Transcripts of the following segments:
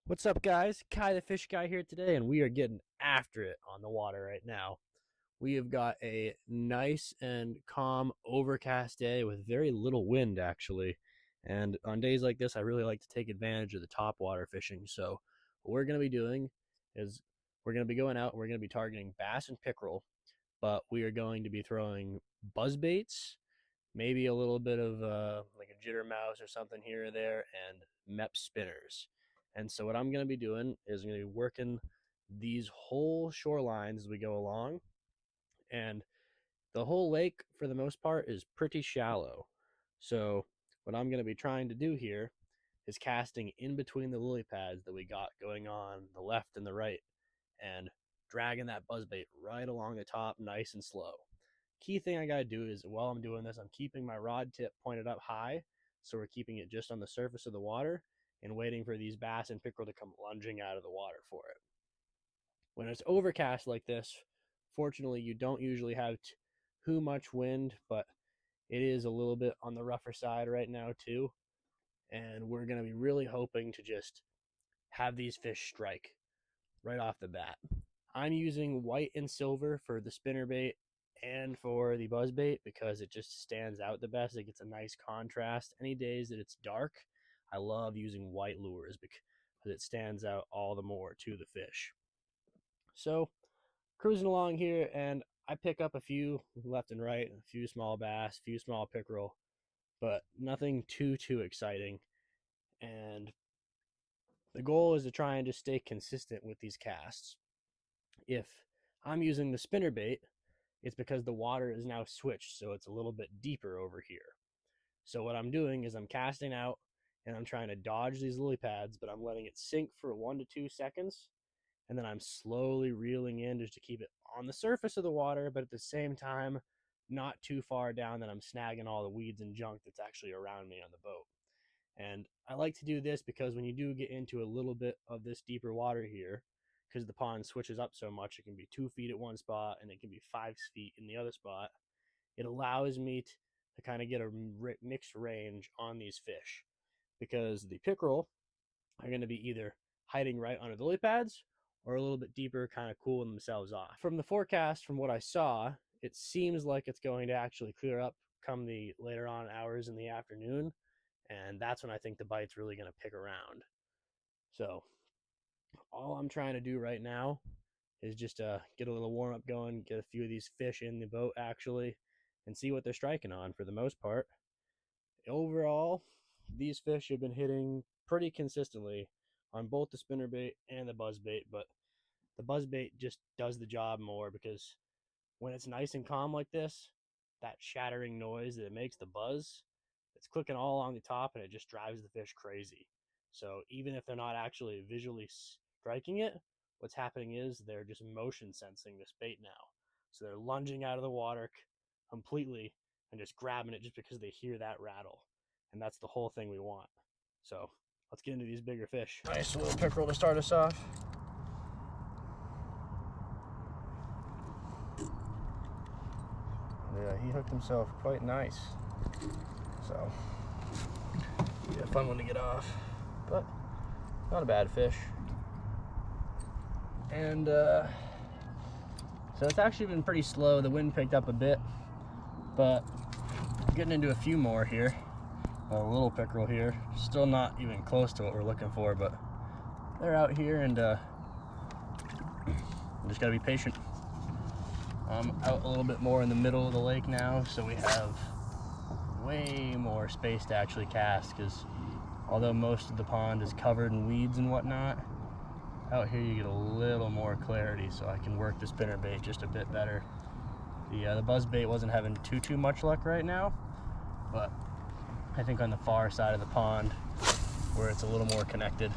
What's up, guys? Kai the Fish Guy here today, and we are getting after it on the water right now. We have got a nice and calm overcast day with very little wind, actually. And on days like this, I really like to take advantage of the topwater fishing. So what we're going to be doing is we're going to be going out and we're going to be targeting bass and pickerel, but we are going to be throwing buzz baits, maybe a little bit of like a jitter mouse or something here or there, and mep spinners. And so what I'm going to be doing is I'm going to be working these whole shorelines as we go along. And the whole lake, for the most part, is pretty shallow. So what I'm going to be trying to do here is casting in between the lily pads that we got going on the left and the right, and dragging that buzzbait right along the top nice and slow. Key thing I got to do is while I'm doing this, I'm keeping my rod tip pointed up high, so we're keeping it just on the surface of the water and waiting for these bass and pickerel to come lunging out of the water for it. When it's overcast like this, fortunately, you don't usually have too much wind, but it is a little bit on the rougher side right now too. And we're going to be really hoping to just have these fish strike right off the bat. I'm using white and silver for the spinnerbait and for the buzzbait because it just stands out the best. It gets a nice contrast. Any days that it's dark, I love using white lures because it stands out all the more to the fish. So cruising along here, and I pick up a few left and right, a few small bass, a few small pickerel, but nothing too exciting. And the goal is to try and just stay consistent with these casts. If I'm using the spinnerbait, it's because the water is now switched, so it's a little bit deeper over here. So what I'm doing is I'm casting out and I'm trying to dodge these lily pads, but I'm letting it sink for 1 to 2 seconds, and then I'm slowly reeling in just to keep it on the surface of the water, but at the same time not too far down that I'm snagging all the weeds and junk that's actually around me on the boat. And I like to do this because when you do get into a little bit of this deeper water here, because the pond switches up so much, it can be 2 feet at one spot and it can be 5 feet in the other spot. It allows me to kind of get a mixed range on these fish, because the pickerel are going to be either hiding right under the lily pads or a little bit deeper, kind of cooling themselves off. From the forecast, from what I saw, it seems like it's going to actually clear up come the later on hours in the afternoon, and that's when I think the bite's really going to pick around. So all I'm trying to do right now is just get a little warm up going, get a few of these fish in the boat actually, and see what they're striking on. For the most part, overall, these fish have been hitting pretty consistently on both the spinnerbait and the buzzbait, but the buzzbait just does the job more because when it's nice and calm like this, that shattering noise that it makes, the buzz, it's clicking all along the top and it just drives the fish crazy. So even if they're not actually visually striking it, what's happening is they're just motion sensing this bait now. So they're lunging out of the water completely and just grabbing it just because they hear that rattle. And that's the whole thing we want. So let's get into these bigger fish. Nice little pickerel to start us off. Yeah, he hooked himself quite nice. So, yeah, fun one to get off, but not a bad fish. And so it's actually been pretty slow. The wind picked up a bit, but getting into a few more here. A little pickerel here, still not even close to what we're looking for, but they're out here, and just gotta be patient. I'm out a little bit more in the middle of the lake now, so we have way more space to actually cast, because although most of the pond is covered in weeds and whatnot, out here you get a little more clarity, so I can work the spinnerbait just a bit better. The buzzbait wasn't having too much luck right now, but I think on the far side of the pond, where it's a little more connected,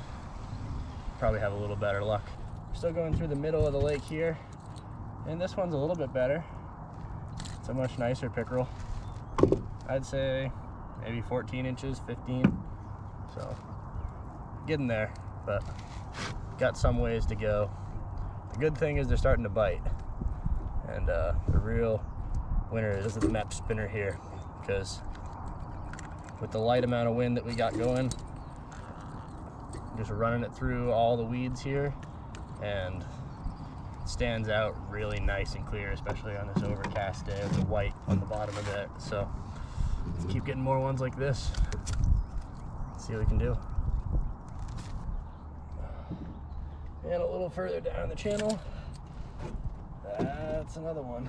probably have a little better luck. We're still going through the middle of the lake here, and this one's a little bit better. It's a much nicer pickerel. I'd say maybe 14 inches, 15. So getting there, but got some ways to go. The good thing is they're starting to bite, and the real winner is the mep spinner here, because with the light amount of wind that we got going, Just running it through all the weeds here, and it stands out really nice and clear, especially on this overcast day with the white on the bottom of it. So let's keep getting more ones like this. See what we can do. And a little further down the channel, that's another one.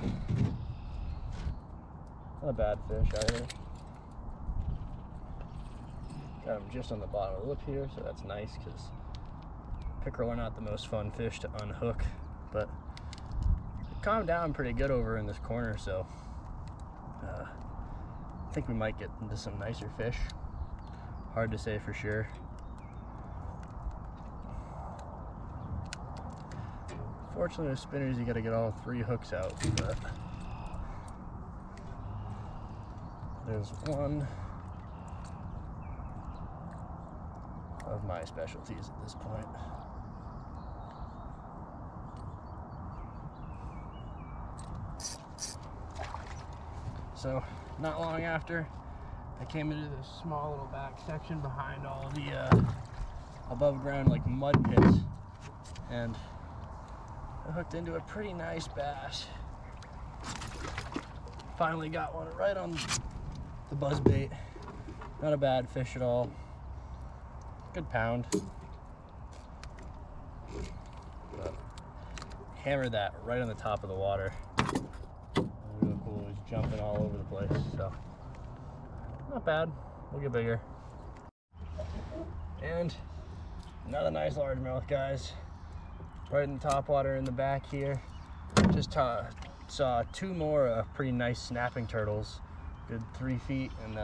Not a bad fish either. Got him just on the bottom of the lip here, so that's nice, because pickerel are not the most fun fish to unhook, but it calmed down pretty good over in this corner, so I think we might get into some nicer fish. Hard to say for sure. Fortunately with spinners you gotta get all 3 hooks out, but there's one of my specialties at this point. So not long after, I came into this small little back section behind all the above ground like mud pits, and I hooked into a pretty nice bass. Finally got one right on the buzzbait. Not a bad fish at all. Good pound. But hammered that right on the top of the water. Real cool. He's jumping all over the place. So not bad. We'll get bigger. And another nice largemouth, guys. Right in the topwater in the back here. Just saw 2 more pretty nice snapping turtles. Good 3 feet, and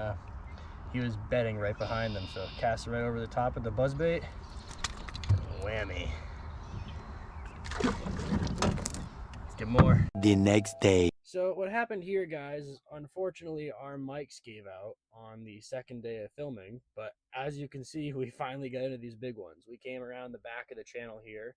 he was bedding right behind them, so cast it right over the top of the buzzbait. Whammy. Let's get more. The next day. So what happened here, guys, is unfortunately our mics gave out on the second day of filming, but as you can see, we finally got into these big ones. We came around the back of the channel here,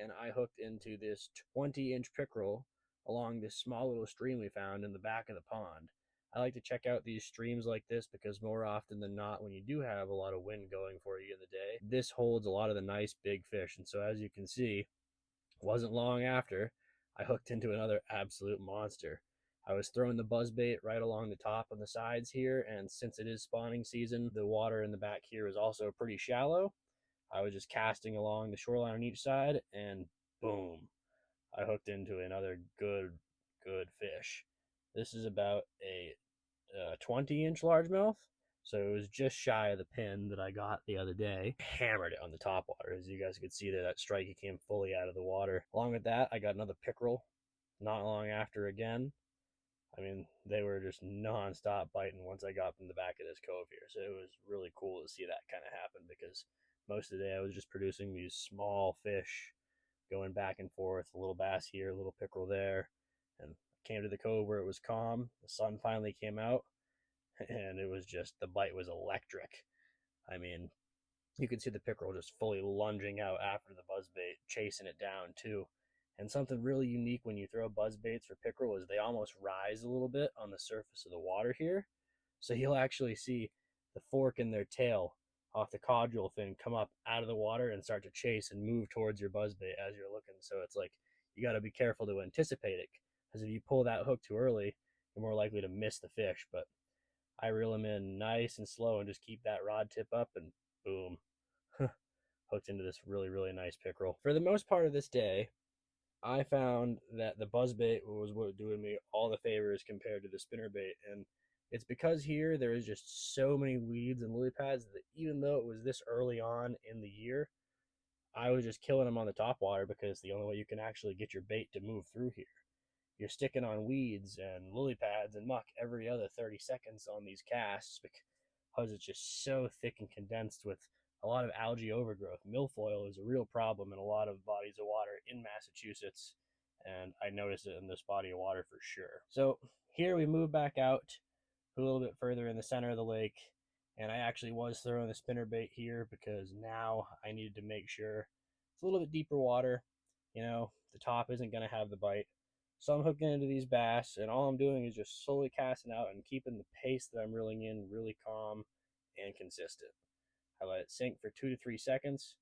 and I hooked into this 20-inch pickerel along this small little stream we found in the back of the pond. I like to check out these streams like this because more often than not, when you do have a lot of wind going for you in the day, this holds a lot of the nice big fish. And so as you can see, it wasn't long after I hooked into another absolute monster. I was throwing the buzzbait right along the top and the sides here, and since it is spawning season, the water in the back here is also pretty shallow. I was just casting along the shoreline on each side, and boom, I hooked into another good fish. This is about a 20-inch largemouth, so it was just shy of the pin that I got the other day. Hammered it on the top water. As you guys could see there, that strike, he came fully out of the water. Along with that, I got another pickerel not long after again. I mean, they were just non-stop biting once I got from the back of this cove here, so it was really cool to see that kind of happen, because most of the day I was just producing these small fish going back and forth, a little bass here, a little pickerel there, and came to the cove where it was calm. The sun finally came out, and it was just, the bite was electric. I mean, you could see the pickerel just fully lunging out after the buzzbait, chasing it down too. And something really unique when you throw buzzbaits for pickerel is they almost rise a little bit on the surface of the water here. So you'll actually see the fork in their tail off the caudal fin come up out of the water and start to chase and move towards your buzzbait as you're looking. So it's like, you got to be careful to anticipate it, because if you pull that hook too early, you're more likely to miss the fish. But I reel them in nice and slow and just keep that rod tip up, and boom, hooked into this really nice pickerel. For the most part of this day, I found that the buzzbait was what was doing me all the favors compared to the spinnerbait, and it's because here there is just so many weeds and lily pads that even though it was this early on in the year, I was just killing them on the topwater, because the only way you can actually get your bait to move through here. You're sticking on weeds and lily pads and muck every other 30 seconds on these casts, because it's just so thick and condensed with a lot of algae overgrowth. Milfoil is a real problem in a lot of bodies of water in Massachusetts, and I noticed it in this body of water for sure. So here we move back out a little bit further in the center of the lake, and I actually was throwing the spinnerbait here because now I needed to make sure it's a little bit deeper water. You know, the top isn't going to have the bite. So I'm hooking into these bass, and all I'm doing is just slowly casting out and keeping the pace that I'm reeling in really calm and consistent. I let it sink for 2 to 3 seconds,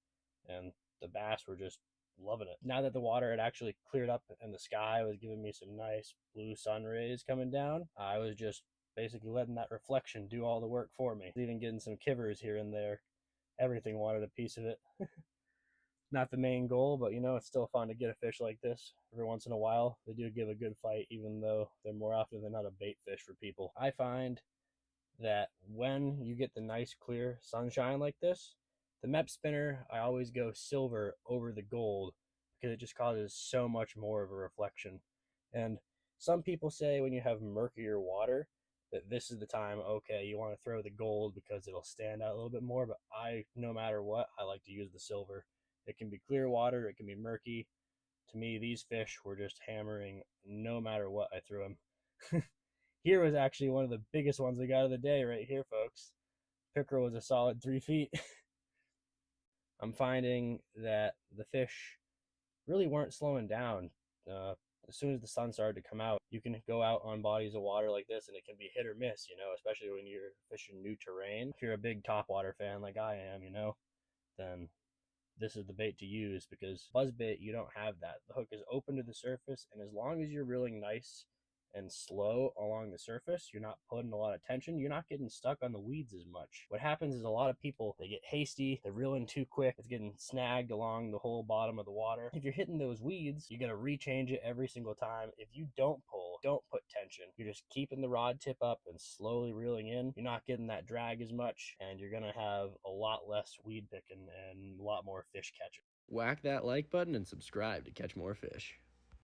and the bass were just loving it. Now that the water had actually cleared up and the sky was giving me some nice blue sun rays coming down, I was just basically letting that reflection do all the work for me. Even getting some kivers here and there. Everything wanted a piece of it. Not the main goal, but it's still fun to get a fish like this every once in a while. They do give a good fight, even though they're more often than not a bait fish for people. I find that when you get the nice clear sunshine like this, the Mep spinner, I always go silver over the gold because it just causes so much more of a reflection. And some people say when you have murkier water that this is the time, okay, you want to throw the gold because it'll stand out a little bit more, but no matter what, I like to use the silver. It can be clear water, it can be murky. To me, these fish were just hammering no matter what I threw them. Here was actually one of the biggest ones we got of the day right here, folks. Pickerel was a solid 3 feet. I'm finding that the fish really weren't slowing down. As soon as the sun started to come out, you can go out on bodies of water like this and it can be hit or miss, especially when you're fishing new terrain. If you're a big topwater fan like I am, then this is the bait to use, because buzzbait, you don't have that. The hook is open to the surface, and as long as you're reeling nice and slow along the surface, you're not putting a lot of tension, you're not getting stuck on the weeds as much. What happens is a lot of people, they get hasty, they're reeling too quick, it's getting snagged along the whole bottom of the water. If you're hitting those weeds, you gotta rechange it every single time. If you don't pull, don't put tension, you're just keeping the rod tip up and slowly reeling in, you're not getting that drag as much, and you're gonna have a lot less weed picking and a lot more fish catching. Whack that like button and subscribe to catch more fish.